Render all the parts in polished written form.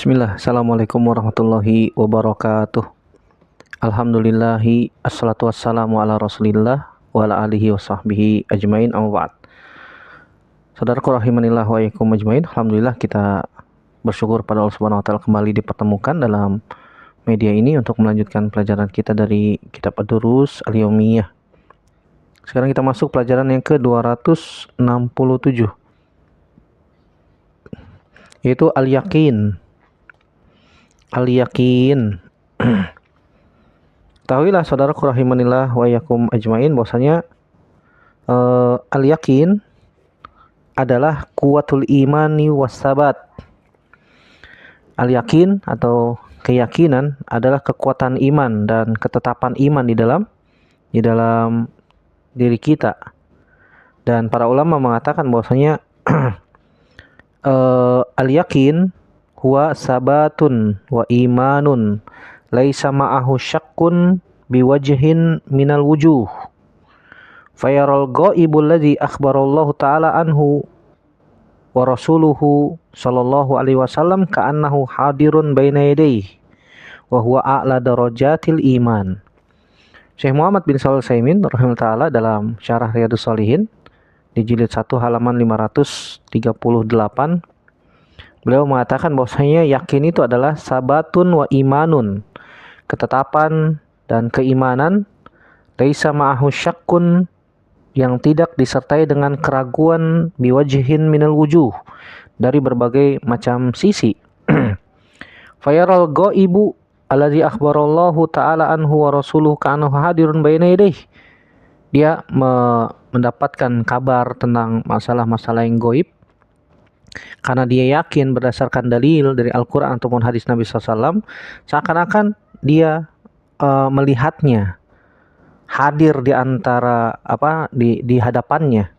Bismillah, Assalamualaikum warahmatullahi wabarakatuh. Alhamdulillahi, assalatu wassalamu ala rasulillah wa ala alihi wa sahbihi ajmain, amma ba'd. Saudaraku rahimanillah wa yakum ajmain, alhamdulillah kita bersyukur pada Allah Subhanahu wa taala kembali dipertemukan dalam media ini untuk melanjutkan pelajaran kita dari kitab Ad-Durus Al-Yaumiyah. Sekarang kita masuk pelajaran yang ke-267, yaitu Al-Yakin. Al-Yakin. Ketahuilah saudaraku rahimanillah wa yakum ajmain bahwasanya al-yakin adalah kuwatul imani wassabat. Al-yakin atau keyakinan adalah kekuatan iman dan ketetapan iman di dalam diri kita. Dan para ulama mengatakan bahwasanya al-yakin huwa sabatun wa imanun laisa ma'ahu syakkun biwajhin minal wujuh fayaral ghaibul ladzi akhbarallahu ta'ala anhu wa rasuluhu sallallahu alaihi wasallam ka'annahu hadirun baina yadayhi wa huwa a'la darajatil iman. Syekh Muhammad bin Shalih Al-Utsaimin rahimahullah ta'ala dalam syarah Riyadhus Shalihin di jilid 1 halaman 538 beliau mengatakan bahwasanya yakin itu adalah sabatun wa imanun, ketetapan dan keimanan, laisa ma'ahu syakkun, yang tidak disertai dengan keraguan, biwajhin minal wujuh, dari berbagai macam sisi. Fayaral ghaibu alladzi akhbarallahu ta'ala anhu wa rasuluhu ka'annahu hadirun baina yadayhi. Dia mendapatkan kabar tentang masalah-masalah yang gaib karena dia yakin berdasarkan dalil dari Al-Quran ataupun hadis Nabi SAW, seakan-akan dia melihatnya, hadir di antara di hadapannya,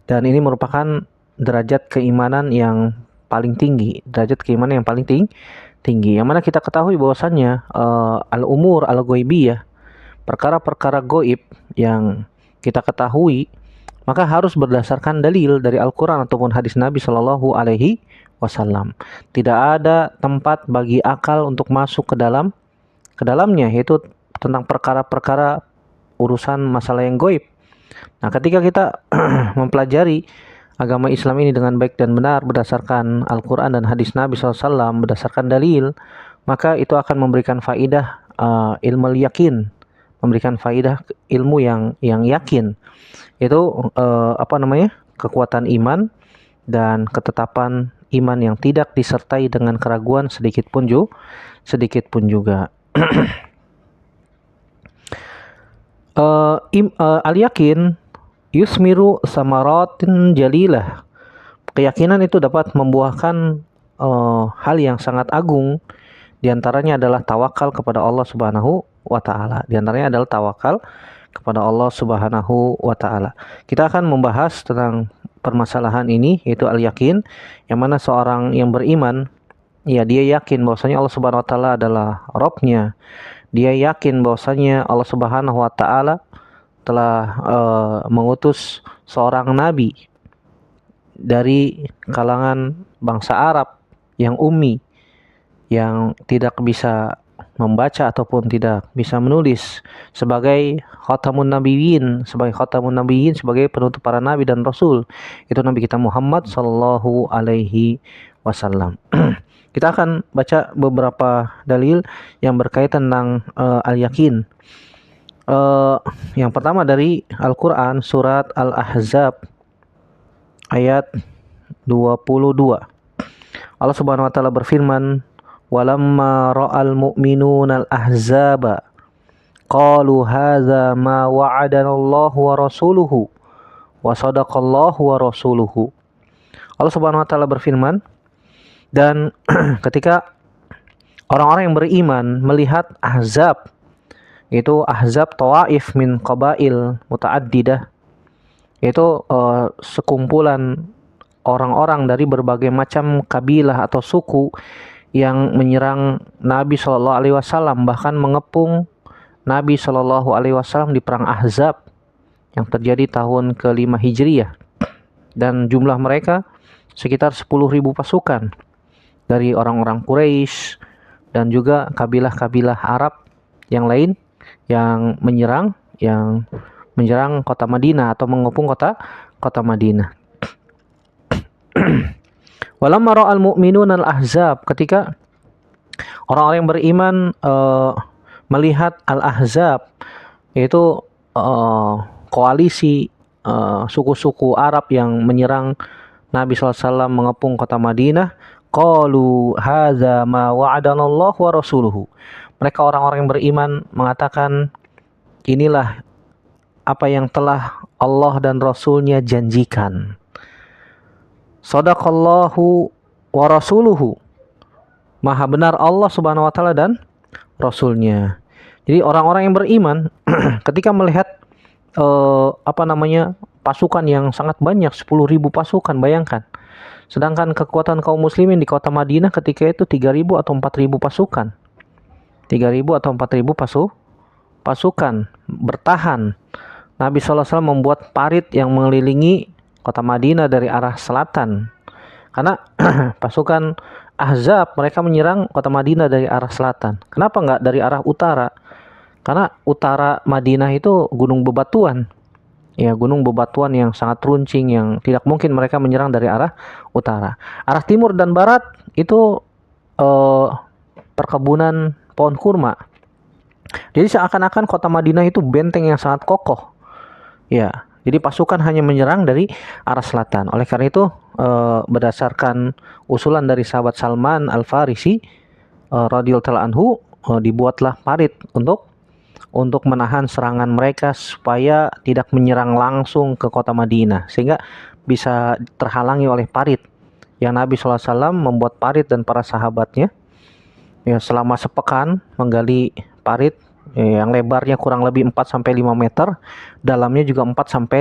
dan ini merupakan derajat keimanan yang paling tinggi, yang mana kita ketahui bahwasannya al-umur al-ghaibiyah, perkara-perkara gaib yang kita ketahui, maka harus berdasarkan dalil dari Al-Quran ataupun hadis Nabi Shallallahu Alaihi Wasallam. Tidak ada tempat bagi akal untuk masuk ke dalamnya, yaitu tentang perkara-perkara urusan masalah yang gaib. Nah, ketika kita mempelajari agama Islam ini dengan baik dan benar berdasarkan Al-Quran dan hadis Nabi SAW, berdasarkan dalil, maka itu akan memberikan faidah ilmu yakin, memberikan faidah ilmu yang yakin. Itu kekuatan iman dan ketetapan iman yang tidak disertai dengan keraguan sedikit pun juga. Al-yakin yusmiru samaratin jalilah. Keyakinan itu dapat membuahkan hal yang sangat agung. Di antaranya adalah tawakal kepada Allah Subhanahu wa taala. Kita akan membahas tentang permasalahan ini, yaitu al-yakin, yang mana seorang yang beriman, ya, dia yakin bahwasanya Allah Subhanahu wa taala adalah Rabb-nya. Dia yakin bahwasanya Allah Subhanahu wa taala telah mengutus seorang nabi dari kalangan bangsa Arab yang ummi, yang tidak bisa membaca ataupun tidak bisa menulis, sebagai khatamun nabiyyin, sebagai penutup para nabi dan rasul, itu Nabi kita Muhammad sallallahu alaihi wasallam. Kita akan baca beberapa dalil yang berkaitan tentang al-yakin. Yang pertama dari Al-Quran, surat Al-Ahzab ayat 22. Allah Subhanahu wa taala berfirman, walamma ra'al mu'minuna al-ahzaba qalu hadza ma wa'adana Allah wa rasuluhu wa sadaqallahu wa rasuluhu. Allah Subhanahu wa taala berfirman, dan ketika orang-orang yang beriman melihat ahzab, yaitu ahzab tawaif min qabail muta'addidah, yaitu sekumpulan orang-orang dari berbagai macam kabilah atau suku yang menyerang Nabi Shallallahu Alaihi Wasallam, bahkan mengepung Nabi Shallallahu Alaihi Wasallam di perang Ahzab yang terjadi tahun ke-5 Hijriyah, dan jumlah mereka sekitar 10.000 pasukan. dari orang-orang Quraisy dan juga kabilah-kabilah Arab yang lain yang menyerang kota Madinah atau mengepung kota Madinah. Walamma ra'al mu'minun al-ahzab, ketika orang-orang yang beriman melihat al-ahzab, yaitu koalisi suku-suku Arab yang menyerang Nabi SAW mengepung kota Madinah, qalu hadza ma wa'adanallahu wa rasuluhu. Mereka orang-orang yang beriman mengatakan, inilah apa yang telah Allah dan Rasulnya janjikan. Shadaqallahu wa rasuluhu. Maha benar Allah Subhanahu wa taala dan Rasulnya. Jadi orang-orang yang beriman ketika melihat pasukan yang sangat banyak, 10.000 pasukan, bayangkan. Sedangkan kekuatan kaum muslimin di kota Madinah ketika itu 3.000 atau 4.000 pasukan. 3.000 atau 4.000 pasukan bertahan. Nabi SAW membuat parit yang mengelilingi kota Madinah dari arah selatan. Karena pasukan Ahzab mereka menyerang kota Madinah dari arah selatan. Kenapa nggak dari arah utara? Karena utara Madinah itu gunung bebatuan. Ya, gunung bebatuan yang sangat runcing, yang tidak mungkin mereka menyerang dari arah utara. Arah timur dan barat itu perkebunan pohon kurma. Jadi seakan-akan kota Madinah itu benteng yang sangat kokoh. Ya, jadi pasukan hanya menyerang dari arah selatan. Oleh karena itu, berdasarkan usulan dari sahabat Salman Al-Farisi radhiyallahu anhu, dibuatlah parit untuk menahan serangan mereka supaya tidak menyerang langsung ke kota Madinah, sehingga bisa terhalangi oleh parit. Yang Nabi SAW membuat parit dan para sahabatnya ya selama sepekan menggali parit yang lebarnya kurang lebih 4-5 meter, dalamnya juga 4-5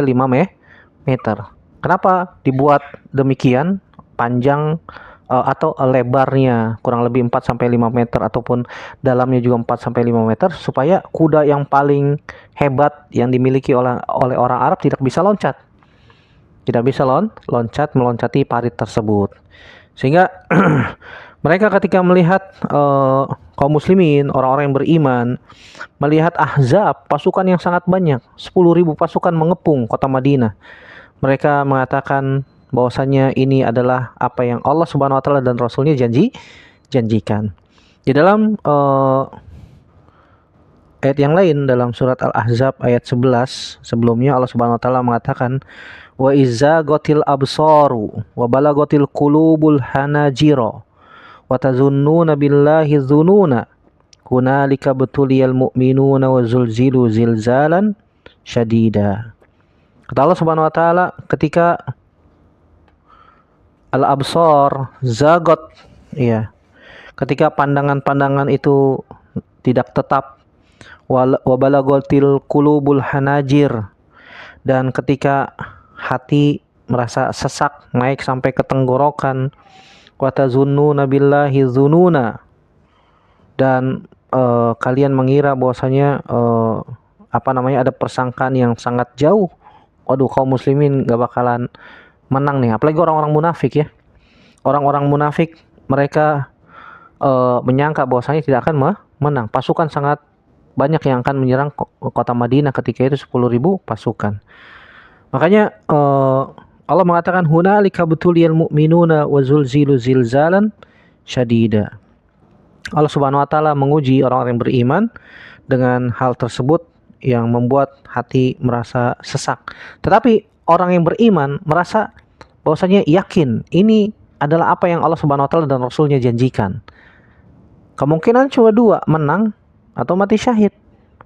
meter. Kenapa dibuat demikian? Panjang atau lebarnya kurang lebih 4-5 meter ataupun dalamnya juga 4-5 meter, supaya kuda yang paling hebat yang dimiliki oleh orang Arab tidak bisa loncat. Tidak bisa meloncati parit tersebut. Sehingga mereka ketika melihat kaum muslimin, orang-orang yang beriman, melihat Ahzab, pasukan yang sangat banyak, 10.000 pasukan mengepung kota Madinah. Mereka mengatakan bahwasanya ini adalah apa yang Allah Subhanahu wa taala dan Rasulnya janjikan. Di dalam ayat yang lain dalam surat Al-Ahzab ayat 11 sebelumnya, Allah Subhanahu wa taala mengatakan, wa izzagatil absaru wa balagatil qulubul hanajira wa tazunnuna billahi dzununa hunalika betuliyal mu'minuna wa zulzilu zilzalan syadida. Kata Allah Subhanahu wa taala, ketika al-absar zagot, ya, ketika pandangan-pandangan itu tidak tetap, wa balagatil qulubul hanajir, dan ketika hati merasa sesak naik sampai ke tenggorokan, wa tazunnuna billahi dzununa, dan kalian mengira bahwasanya ada persangkaan yang sangat jauh. Waduh, kaum muslimin gak bakalan menang nih, apalagi orang-orang munafik ya. Orang-orang munafik mereka menyangka bahwasanya tidak akan menang. Pasukan sangat banyak yang akan menyerang kota Madinah ketika itu 10.000 pasukan. Makanya Allah mengatakan hunalika betuliyal mu'minuna wa zulzilu zilzalan syadida. Allah Subhanahu wa taala menguji orang-orang yang beriman dengan hal tersebut yang membuat hati merasa sesak. Tetapi orang yang beriman merasa bahwasanya yakin ini adalah apa yang Allah Subhanahu wa taala dan Rasulnya janjikan. Kemungkinan cuma dua, menang atau mati syahid.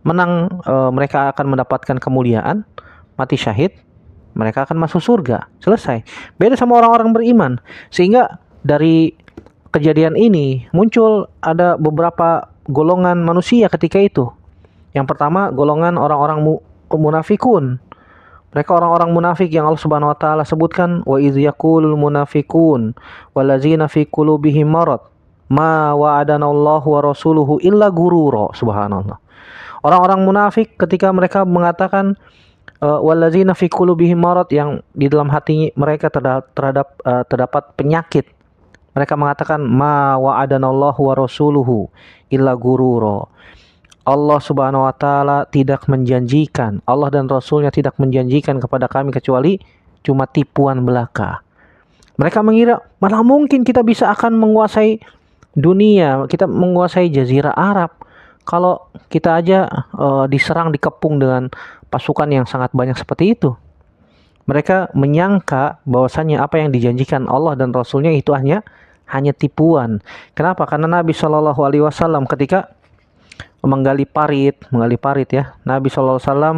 Menang, mereka akan mendapatkan kemuliaan. Mati syahid, mereka akan masuk surga. Selesai. Beda sama orang-orang beriman. Sehingga dari kejadian ini muncul ada beberapa golongan manusia ketika itu. Yang pertama, golongan orang-orang munafikun. Mereka orang-orang munafik yang Allah Subhanahu wa taala sebutkan, wa idz yaqulul munafiqun wallazina fi qulubihim marad ma wa'adanallahu wa rasuluhu illa gurura. Subhanallah. Orang-orang munafik ketika mereka mengatakan wallazina fi qulubihim marad, yang di dalam hati mereka terdapat penyakit. Mereka mengatakan ma wa'adanallahu wa rasuluhu illa gururo. Allah Subhanahu wa taala tidak menjanjikan, Allah dan Rasulnya tidak menjanjikan kepada kami kecuali cuma tipuan belaka. Mereka mengira mana mungkin kita bisa akan menguasai dunia, kita menguasai jazirah Arab. Kalau kita aja diserang, dikepung dengan pasukan yang sangat banyak seperti itu. Mereka menyangka bahwasannya apa yang dijanjikan Allah dan Rasulnya itu hanya tipuan. Kenapa? Karena Nabi Shallallahu Alaihi Wasallam ketika menggali parit ya, Nabi Shallallahu Alaihi Wasallam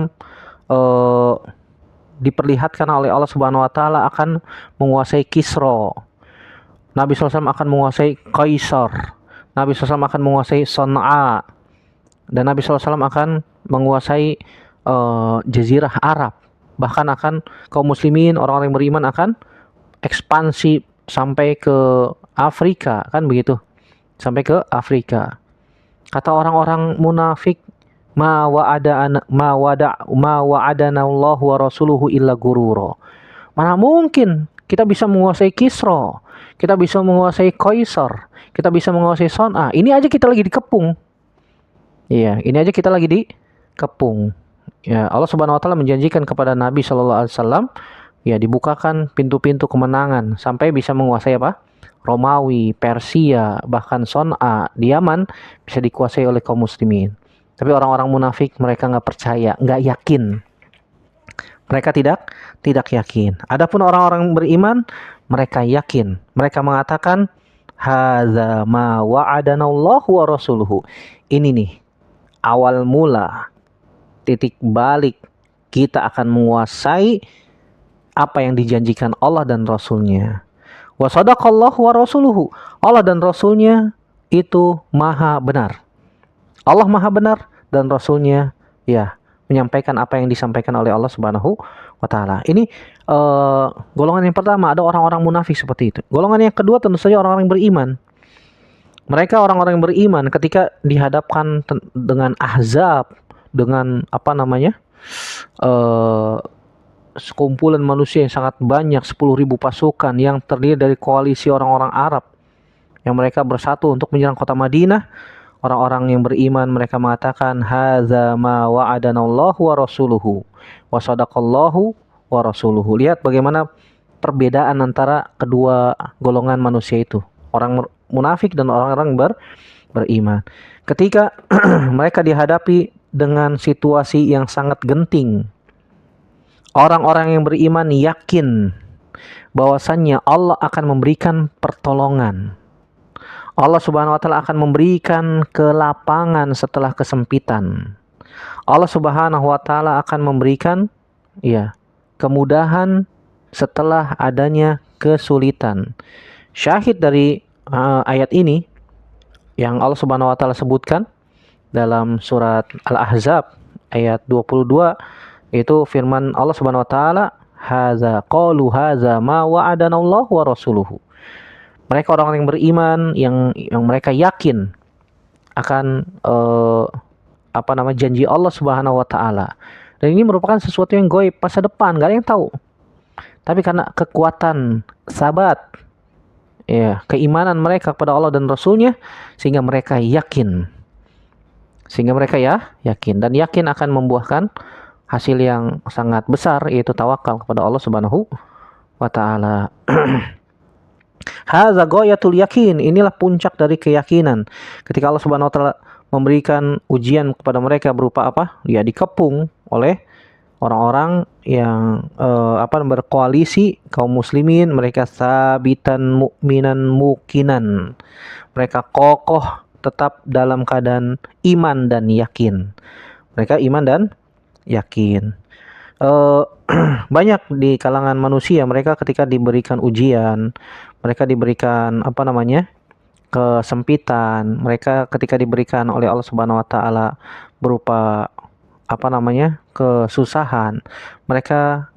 diperlihatkan oleh Allah Subhanahu Wa Taala akan menguasai Kisra. Nabi Shallallahu Alaihi Wasallam akan menguasai Kaisar. Nabi Shallallahu Alaihi Wasallam akan menguasai Sana'a. Dan Nabi Shallallahu Alaihi Wasallam akan menguasai Jazirah Arab. Bahkan akan kaum muslimin, orang-orang yang beriman akan ekspansi sampai ke Afrika, kan begitu, sampai ke Afrika. Kata orang-orang munafik, ma wa'adana Allah wa rasuluhu illa gururo. Mana mungkin kita bisa menguasai Kisra, kita bisa menguasai Kaisar, kita bisa menguasai Sana'a. Ini aja kita lagi dikepung. Iya, ini aja kita lagi dikepung. Ya, Allah Subhanahu wa taala menjanjikan kepada Nabi sallallahu alaihi wasallam ya dibukakan pintu-pintu kemenangan sampai bisa menguasai apa? Romawi, Persia, bahkan Sana'a di Yaman bisa dikuasai oleh kaum muslimin. Tapi orang-orang munafik mereka nggak percaya, nggak yakin. Mereka tidak yakin. Adapun orang-orang beriman mereka yakin. Mereka mengatakan hadza ma wa'adanallahu wa rasuluhu. Ini nih awal mula, titik balik kita akan menguasai apa yang dijanjikan Allah dan Rasulnya. Wa sadaqallahu wa rasuluhu. Allah dan Rasulnya itu maha benar. Allah maha benar dan Rasulnya ya menyampaikan apa yang disampaikan oleh Allah Subhanahu wa taala. Ini golongan yang pertama, ada orang-orang munafik seperti itu. Golongan yang kedua tentu saja orang-orang yang beriman. Mereka orang-orang yang beriman ketika dihadapkan dengan ahzab, dengan sekumpulan manusia yang sangat banyak, 10.000 pasukan yang terdiri dari koalisi orang-orang Arab yang mereka bersatu untuk menyerang kota Madinah. Orang-orang yang beriman mereka mengatakan hadza ma wa'adanallahu wa rasuluhu wa sadaqallahu wa rasuluhu. Lihat bagaimana perbedaan antara kedua golongan manusia itu, orang munafik dan orang-orang beriman. Ketika mereka dihadapi dengan situasi yang sangat genting, orang-orang yang beriman yakin bahwasannya Allah akan memberikan pertolongan. Allah Subhanahu wa taala akan memberikan kelapangan setelah kesempitan. Allah Subhanahu wa taala akan memberikan kemudahan setelah adanya kesulitan. Syahid dari ayat ini yang Allah Subhanahu wa taala sebutkan dalam surat Al-Ahzab ayat 22, itu firman Allah Subhanahu wa taala, hadza ma wa'adanallahu wa rasuluhu. Mereka orang-orang yang beriman yang mereka yakin akan janji Allah Subhanahu wa taala. Dan ini merupakan sesuatu yang gaib, masa depan, enggak ada yang tahu. Tapi karena kekuatan sabat keimanan mereka kepada Allah dan Rasulnya, sehingga mereka yakin. Dan yakin akan membuahkan hasil yang sangat besar, yaitu tawakal kepada Allah Subhanahu wa taala. Hadza ghayatul yakin, inilah puncak dari keyakinan. Ketika Allah Subhanahu wa taala memberikan ujian kepada mereka berupa apa? Ya dikepung oleh orang-orang yang berkoalisi kaum muslimin, mereka sabitan mukminan mukinan. Mereka kokoh tetap dalam keadaan iman dan yakin. Mereka iman dan yakin. Banyak di kalangan manusia mereka ketika diberikan ujian, mereka diberikan kesempitan, mereka ketika diberikan oleh Allah Subhanahu wa taala berupa kesusahan, mereka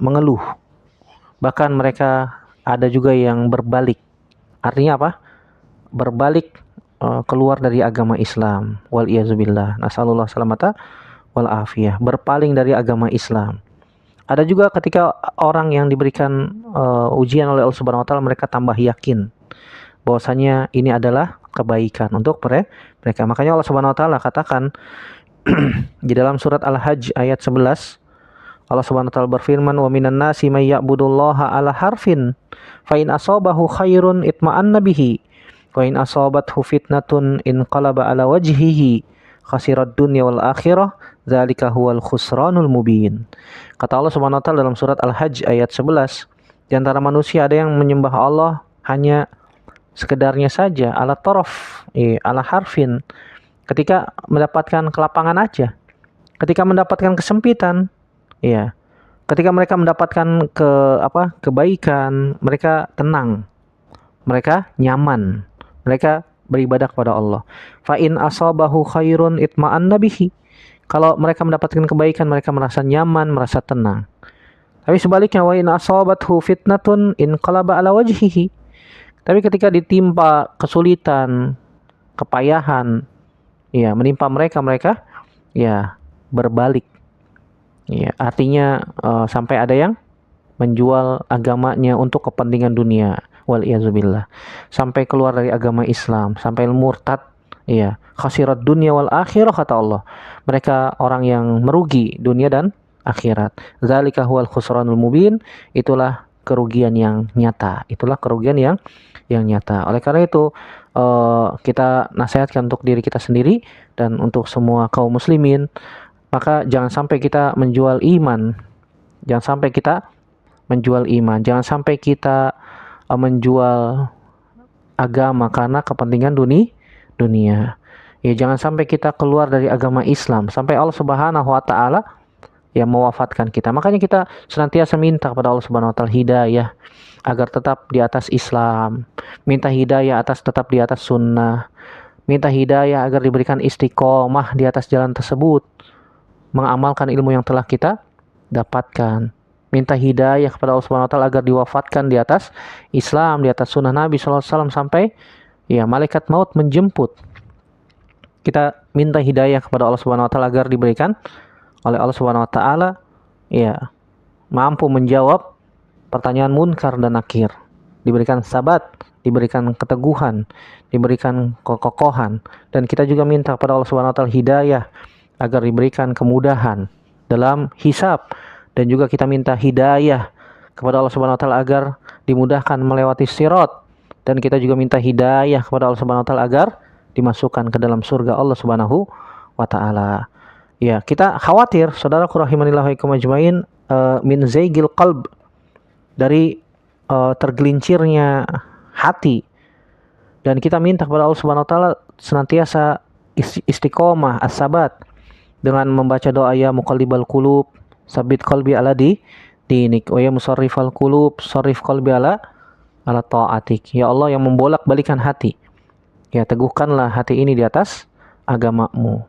mengeluh. Bahkan mereka ada juga yang berbalik. Artinya apa? Berbalik keluar dari agama Islam. Wal iyazubillah. Nasallallahu salamata wal afiyah. Berpaling dari agama Islam. Ada juga ketika orang yang diberikan ujian oleh Allah Subhanahu wa taala mereka tambah yakin. bahwasanya ini adalah kebaikan untuk mereka. Makanya Allah Subhanahu wa taala katakan di dalam surat Al-Hajj ayat 11, Allah Subhanahu wa taala berfirman, "Wa minan nasi may ya'budullaha ala harfin, fa in asabahu khairun itma'anna bihi, wa in asabathu fitnatun inqalaba ala wajhihi, khasirat dunya wal akhirah, dzalika huwal khusranul mubin." Kata Allah Subhanahu wa taala dalam surat Al-Hajj ayat 11, di antara manusia ada yang menyembah Allah hanya sekedarnya saja, ala taraf, ala harfin, ketika mendapatkan kelapangan aja, ketika mendapatkan kesempitan, ya, ketika mereka mendapatkan kebaikan, mereka tenang, mereka nyaman, mereka beribadah kepada Allah. Fa in asabahu khairun itma'anna bihi. Kalau mereka mendapatkan kebaikan, mereka merasa nyaman, merasa tenang. Tapi sebaliknya, wa in asabathu fitnatun inqalaba ala wajhihi. Tapi ketika ditimpa kesulitan, kepayahan, ya, menimpa mereka ya berbalik. Ya, artinya sampai ada yang menjual agamanya untuk kepentingan dunia, wal iazubillah. Sampai keluar dari agama Islam, sampai murtad, ya. Khasirat dunya wal akhirah, kata Allah. Mereka orang yang merugi dunia dan akhirat. Dzalika huwal khusranul mubin. Itulah kerugian yang nyata. Itulah kerugian yang nyata. Oleh karena itu kita nasihatkan untuk diri kita sendiri dan untuk semua kaum muslimin, maka jangan sampai kita menjual iman. Jangan sampai kita menjual iman. Jangan sampai kita menjual agama karena kepentingan dunia. Ya, jangan sampai kita keluar dari agama Islam sampai Allah Subhanahu wa taala yang mewafatkan kita. Makanya kita senantiasa minta kepada Allah Subhanahu wa taala hidayah agar tetap di atas Islam, minta hidayah tetap di atas sunnah, minta hidayah agar diberikan istiqomah di atas jalan tersebut, mengamalkan ilmu yang telah kita dapatkan, minta hidayah kepada Allah Subhanahu wa taala agar diwafatkan di atas Islam, di atas sunnah Nabi sallallahu alaihi wasallam sampai ya malaikat maut menjemput. Kita minta hidayah kepada Allah Subhanahu wa taala agar diberikan oleh Allah Subhanahu wa taala ya mampu menjawab pertanyaan munkar dan nakir, diberikan sabat, diberikan keteguhan, diberikan kekokohan. Dan kita juga minta kepada Allah Subhanahu wa taala hidayah agar diberikan kemudahan dalam hisab, dan juga kita minta hidayah kepada Allah Subhanahu wa taala agar dimudahkan melewati sirat, dan kita juga minta hidayah kepada Allah Subhanahu wa taala agar dimasukkan ke dalam surga Allah Subhanahu wa taala. Ya, kita khawatir saudaraku rahimanillah wa ikum ajmain, min zaigil qalb, dari tergelincirnya hati, dan kita minta kepada Allah Subhanahu wa taala senantiasa istiqomah as-sabat dengan membaca doa ya muqallibal qulub sabit qalbi ala dinik, wa ya musarrifal qulub sarrif qalbi ala taatik. Ya Allah yang membolak-balikan hati, ya teguhkanlah hati ini di atas agamamu.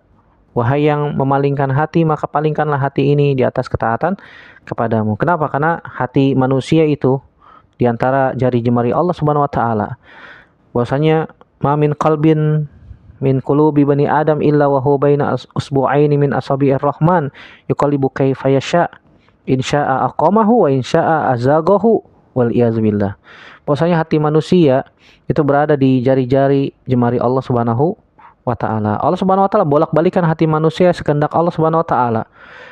Wahai yang memalingkan hati, maka palingkanlah hati ini di atas ketaatan kepadamu. Kenapa? Karena hati manusia itu di antara jari jemari Allah Subhanahu wa taala. Bahwasanya ma min qalbin min qulubi bani Adam illa wa huwa baina usbu'aini min asabi'ir rahman yuqallibu kaifa yasha, in syaa aqamahu wa in syaa azaghahu wal iyaz billah. Bahwasanya hati manusia itu berada di jari-jari jemari Allah Subhanahu wa ta'ala. Allah Subhanahu wa ta'ala bolak-balikan hati manusia sekehendak Allah Subhanahu wa ta'ala.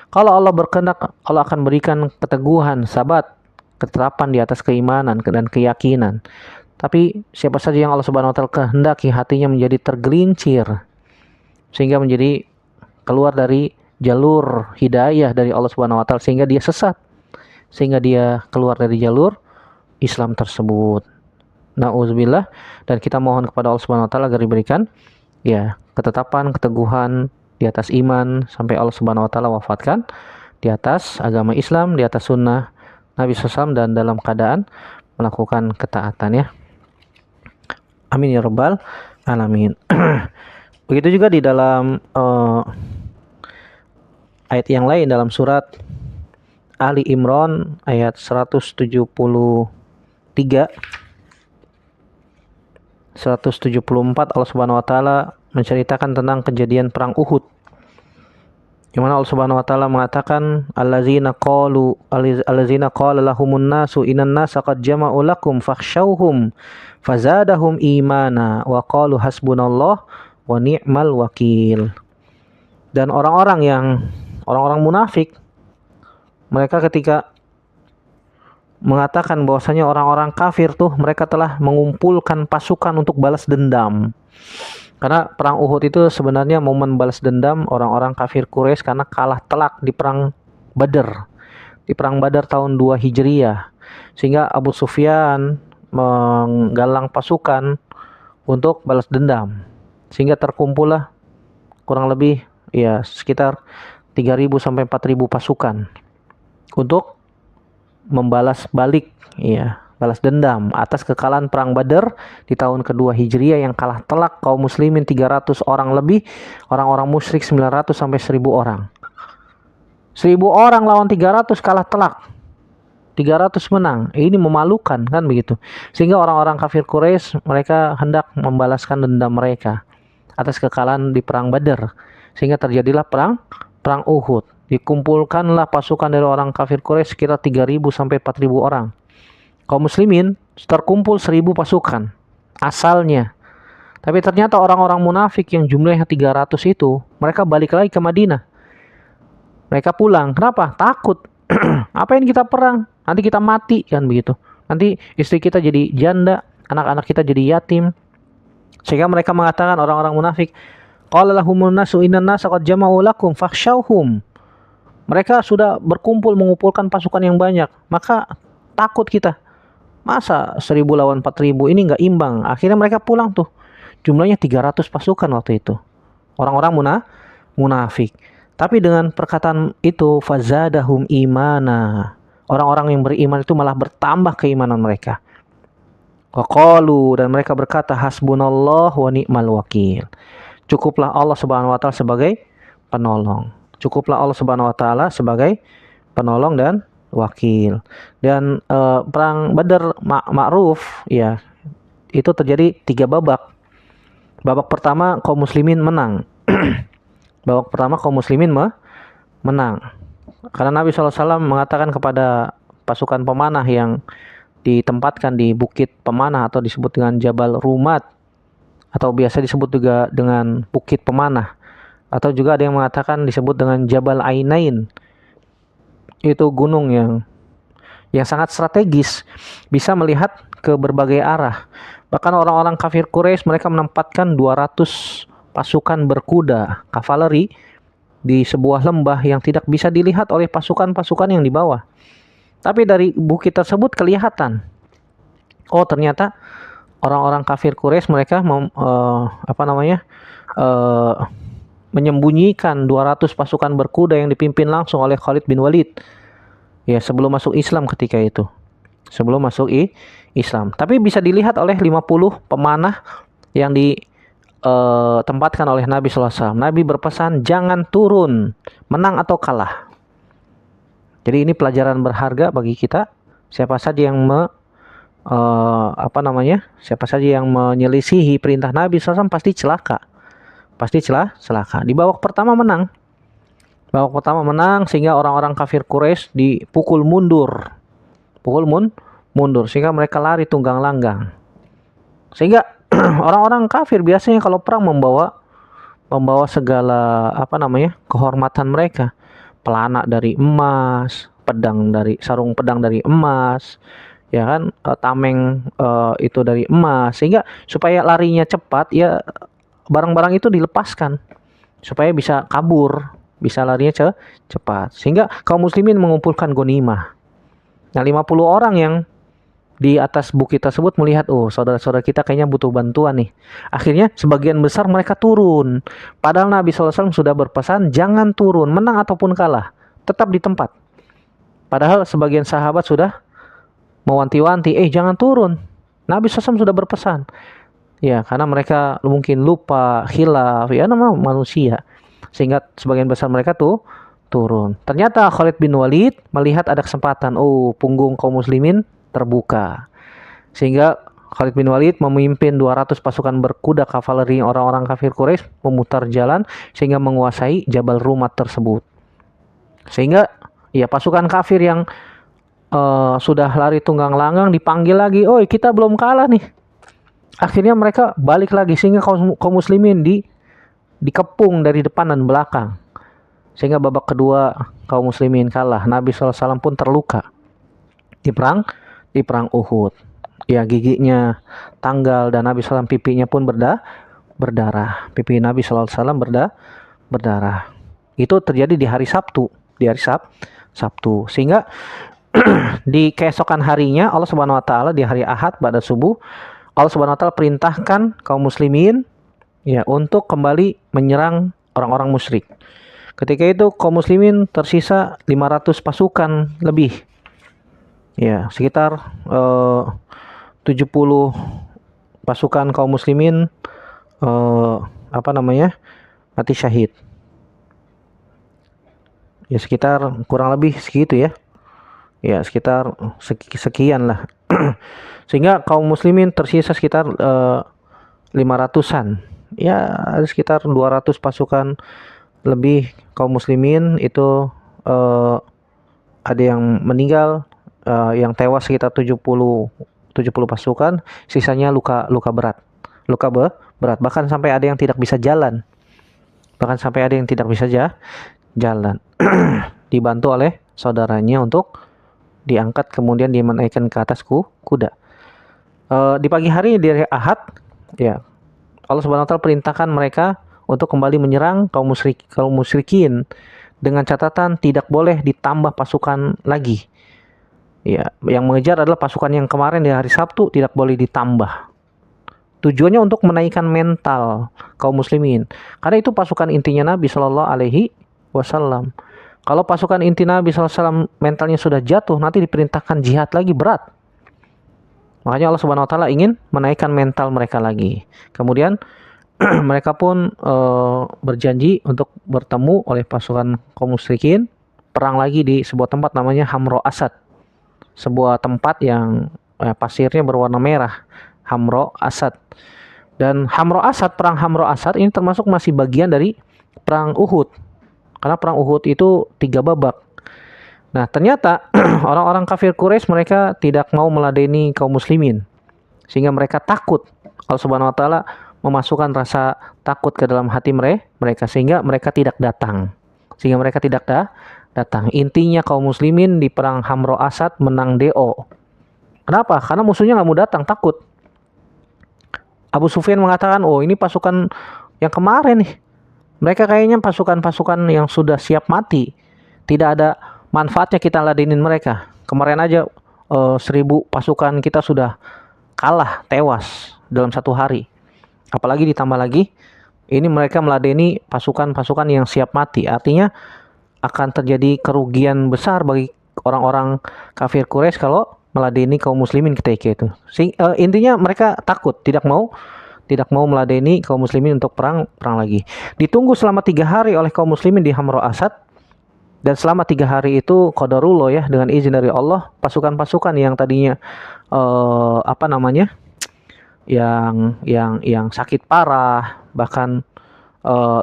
Kalau Allah berkehendak, Allah akan berikan keteguhan, sabat, ketetapan di atas keimanan dan keyakinan. Tapi siapa saja yang Allah Subhanahu wa ta'ala kehendaki hatinya menjadi tergelincir sehingga menjadi keluar dari jalur hidayah dari Allah Subhanahu wa ta'ala, sehingga dia sesat, sehingga dia keluar dari jalur Islam tersebut. Na'udzubillah. Dan kita mohon kepada Allah Subhanahu wa ta'ala agar diberikan ya ketetapan, keteguhan di atas iman sampai Allah Subhanahu wa taala wafatkan di atas agama Islam, di atas sunnah Nabi SAW, dan dalam keadaan melakukan ketaatan, ya. Amin ya rabbal alamin. Begitu juga di dalam ayat yang lain dalam surat Ali Imran ayat 174 Allah Subhanahu wa taala menceritakan tentang kejadian perang Uhud. Yang mana Allah Subhanahu wa taala mengatakan allazina qala lahumun nasu innan nasa qad jama'u lakum fakhshawhum fazadahum imana wa qalu hasbunallah wa ni'mal wakil. Dan orang-orang munafik, mereka ketika mengatakan bahwasanya orang-orang kafir tuh mereka telah mengumpulkan pasukan untuk balas dendam. Karena perang Uhud itu sebenarnya momen balas dendam orang-orang kafir Quraisy karena kalah telak di perang Badar. Di perang Badar tahun 2 Hijriah. Sehingga Abu Sufyan menggalang pasukan untuk balas dendam. Sehingga terkumpullah kurang lebih ya sekitar 3.000 sampai 4.000 pasukan untuk membalas balik ya, balas dendam atas kekalahan perang Badar di tahun kedua Hijriah yang kalah telak kaum muslimin 300 orang lebih, orang-orang musyrik 900 sampai 1.000 orang. 1.000 orang lawan 300 kalah telak. 300 menang. Ini memalukan kan begitu. Sehingga orang-orang kafir Quraisy mereka hendak membalaskan dendam mereka atas kekalahan di perang Badar. Sehingga terjadilah perang Uhud. Dikumpulkanlah pasukan dari orang kafir Quraisy sekitar 3.000 sampai 4.000 orang. Kaum muslimin terkumpul 1.000 pasukan asalnya. Tapi ternyata orang-orang munafik yang jumlahnya 300 itu, mereka balik lagi ke Madinah. Mereka pulang. Kenapa? Takut. Apa yang kita perang? Nanti kita mati kan begitu. Nanti istri kita jadi janda, anak-anak kita jadi yatim. Sehingga mereka mengatakan orang-orang munafik, qala lahumun nasu innan nasa qad jama'u lakum fakhshawhum. Mereka sudah berkumpul mengumpulkan pasukan yang banyak, maka takut kita. Masa 1.000 lawan 4.000 ini nggak imbang. Akhirnya mereka pulang tuh. Jumlahnya 300 pasukan waktu itu. Orang-orang munafik. Tapi dengan perkataan itu fazadahum imana. Orang-orang yang beriman itu malah bertambah keimanan mereka. Wa qalu, dan mereka berkata hasbunallah wa ni'mal wakil. Cukuplah Allah Subhanahu wa taala sebagai penolong. Cukuplah Allah Subhanahu wa taala sebagai penolong dan wakil. Dan perang Badar ma'ruf ya, itu terjadi 3 babak. Babak pertama kaum muslimin menang. Babak pertama kaum muslimin menang. Karena Nabi SAW mengatakan kepada pasukan pemanah yang ditempatkan di bukit pemanah atau disebut dengan Jabal Rumat, atau biasa disebut juga dengan bukit pemanah, atau juga ada yang mengatakan disebut dengan Jabal Ainain. Itu gunung yang sangat strategis, bisa melihat ke berbagai arah. Bahkan orang-orang kafir Quraisy mereka menempatkan 200 pasukan berkuda, kavaleri, di sebuah lembah yang tidak bisa dilihat oleh pasukan-pasukan yang di bawah. Tapi dari bukit tersebut kelihatan, oh ternyata orang-orang kafir Quraisy mereka menyembunyikan 200 pasukan berkuda yang dipimpin langsung oleh Khalid bin Walid. Ya, sebelum masuk Islam ketika itu. Sebelum masuk Islam. Tapi bisa dilihat oleh 50 pemanah yang ditempatkan oleh Nabi SAW. Nabi berpesan jangan turun, menang atau kalah. Jadi ini pelajaran berharga bagi kita. Siapa saja yang siapa saja yang menyelisihi perintah Nabi SAW pasti celaka. Pasti celaka. Di babak pertama menang. Babak pertama menang sehingga orang-orang kafir Quraisy dipukul mundur. Mundur sehingga mereka lari tunggang langgang. Sehingga orang-orang kafir biasanya kalau perang membawa segala kehormatan mereka. Pelana dari emas, sarung pedang dari emas, ya kan, tameng itu dari emas, sehingga supaya larinya cepat ya barang-barang itu dilepaskan supaya bisa kabur, bisa larinya cepat. Sehingga kaum muslimin mengumpulkan ghanimah. Nah, 50 orang yang di atas bukit tersebut melihat, oh saudara-saudara kita kayaknya butuh bantuan nih. Akhirnya sebagian besar mereka turun. Padahal Nabi SAW sudah berpesan jangan turun, menang ataupun kalah, tetap di tempat. Padahal sebagian sahabat sudah mewanti-wanti, jangan turun. Nabi SAW sudah berpesan. Ya, karena mereka mungkin lupa, khilaf, ya namanya manusia. Sehingga sebagian besar mereka tuh turun. Ternyata Khalid bin Walid melihat ada kesempatan, punggung kaum muslimin terbuka. Sehingga Khalid bin Walid memimpin 200 pasukan berkuda kavaleri orang-orang kafir Quraisy memutar jalan sehingga menguasai Jabal Rumat tersebut. Sehingga ya pasukan kafir yang sudah lari tunggang langgang dipanggil lagi, "Oi, kita belum kalah nih." Akhirnya mereka balik lagi sehingga kaum muslimin dikepung dari depan dan belakang. Sehingga babak kedua kaum muslimin kalah. Nabi SAW pun terluka di perang Uhud. Ya, giginya tanggal dan Nabi SAW pipinya pun berdarah. Pipi Nabi SAW berdarah. Itu terjadi di hari Sabtu, Sabtu. Sehingga di keesokan harinya Allah Subhanahu wa taala di hari Ahad pada subuh Allah Subhanahu wa taala perintahkan kaum muslimin ya untuk kembali menyerang orang-orang musyrik. Ketika itu kaum muslimin tersisa 500 pasukan lebih. Ya, sekitar 70 pasukan kaum muslimin mati syahid. Ya sekitar kurang lebih segitu ya. Ya sekitar sekian lah. Sehingga kaum muslimin tersisa sekitar 500-an. Ya ada sekitar 200 pasukan lebih kaum muslimin itu ada yang meninggal, yang tewas sekitar 70 pasukan, sisanya luka berat. Bahkan sampai ada yang tidak bisa jalan. Jalan. Dibantu oleh saudaranya untuk diangkat kemudian dinaikkan ke atas kuda. Di pagi hari di hari Ahad ya Allah Subhanahu wa taala perintahkan mereka untuk kembali menyerang kaum musyrikin dengan catatan tidak boleh ditambah pasukan lagi. Ya, yang mengejar adalah pasukan yang kemarin di hari Sabtu tidak boleh ditambah. Tujuannya untuk menaikkan mental kaum muslimin. Karena itu pasukan intinya Nabi Shallallahu Alaihi Wasallam. Kalau pasukan inti Nabi Shallallahu Alaihi Wasallam mentalnya sudah jatuh, nanti diperintahkan jihad lagi berat. Makanya Allah Subhanahu Wa Taala ingin menaikkan mental mereka lagi. Kemudian mereka pun berjanji untuk bertemu oleh pasukan kaum musyrikin, perang lagi di sebuah tempat namanya Hamro Asad. Sebuah tempat yang pasirnya berwarna merah, Hamro Asad. Dan perang Hamro Asad ini termasuk masih bagian dari perang Uhud. Karena perang Uhud itu 3 babak. Nah, ternyata orang-orang kafir Quraisy mereka tidak mau meladeni kaum muslimin. Sehingga mereka takut. Allah Subhanahu wa taala memasukkan rasa takut ke dalam hati mereka sehingga mereka tidak datang. Intinya kaum muslimin di perang Hamro Asad menang DO. Kenapa? Karena musuhnya nggak mau datang, takut. Abu Sufyan mengatakan, "Oh, ini pasukan yang kemarin nih. Mereka kayaknya pasukan-pasukan yang sudah siap mati. Tidak ada manfaatnya kita ladenin mereka. Kemarin aja 1000 pasukan kita sudah kalah, tewas dalam 1 hari. Apalagi ditambah lagi, ini mereka meladeni pasukan-pasukan yang siap mati. Artinya akan terjadi kerugian besar bagi orang-orang kafir Quraisy kalau meladeni kaum muslimin ketika itu." Intinya mereka takut, tidak mau meladeni kaum muslimin untuk perang lagi. Ditunggu selama 3 hari oleh kaum muslimin di Hamro Asad. Dan selama 3 hari itu qadarullah ya, dengan izin dari Allah, pasukan-pasukan yang tadinya yang sakit parah, bahkan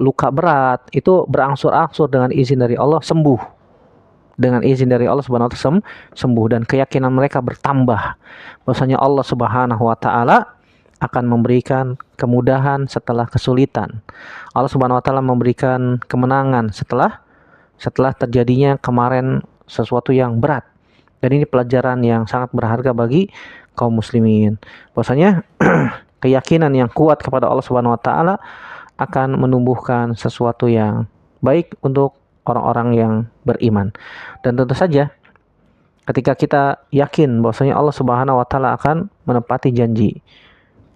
luka berat, itu berangsur-angsur dengan izin dari Allah sembuh. Dengan izin dari Allah Subhanahu wa taala sembuh, dan keyakinan mereka bertambah bahwasanya Allah Subhanahu wa taala akan memberikan kemudahan setelah kesulitan. Allah Subhanahu wa taala memberikan kemenangan setelah terjadinya kemarin sesuatu yang berat. Dan ini pelajaran yang sangat berharga bagi kaum muslimin. Bahwasanya keyakinan yang kuat kepada Allah Subhanahu wa taala akan menumbuhkan sesuatu yang baik untuk orang-orang yang beriman. Dan tentu saja ketika kita yakin bahwasanya Allah Subhanahu wa taala akan menepati janji.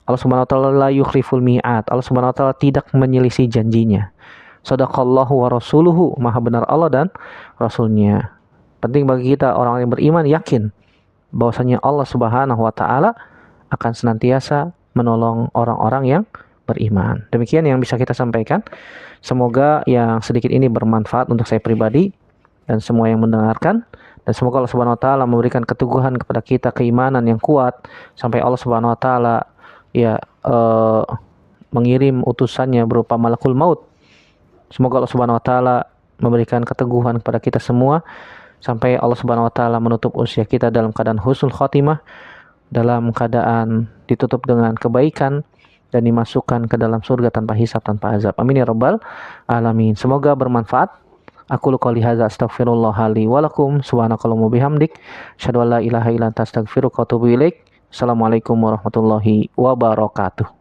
Allah Subhanahu wa taala la yukhliful mi'ad. Allah Subhanahu wa taala tidak menyelisih janjinya. Shadaqallahu wa rasuluhu, maha benar Allah dan Rasulnya. Penting bagi kita orang yang beriman yakin bahwasanya Allah Subhanahu wa taala akan senantiasa menolong orang-orang yang beriman. Demikian yang bisa kita sampaikan. Semoga yang sedikit ini bermanfaat untuk saya pribadi dan semua yang mendengarkan. Dan semoga Allah Subhanahu wa taala memberikan keteguhan kepada kita, keimanan yang kuat sampai Allah Subhanahu wa taala ya mengirim utusannya berupa malakul maut. Semoga Allah Subhanahu wa taala memberikan keteguhan kepada kita semua sampai Allah Subhanahu wa taala menutup usia kita dalam keadaan husnul khotimah, dalam keadaan ditutup dengan kebaikan dan dimasukkan ke dalam surga tanpa hisab, tanpa azab. Amin ya rabbal alamin. Semoga bermanfaat. Aku qouli hadza astaghfirullah li wa lakum subhanakallahumma bihamdik asyhadu an la ilaha illa anta astaghfiruka wa atubu ilaik. Assalamualaikum warahmatullahi wabarakatuh.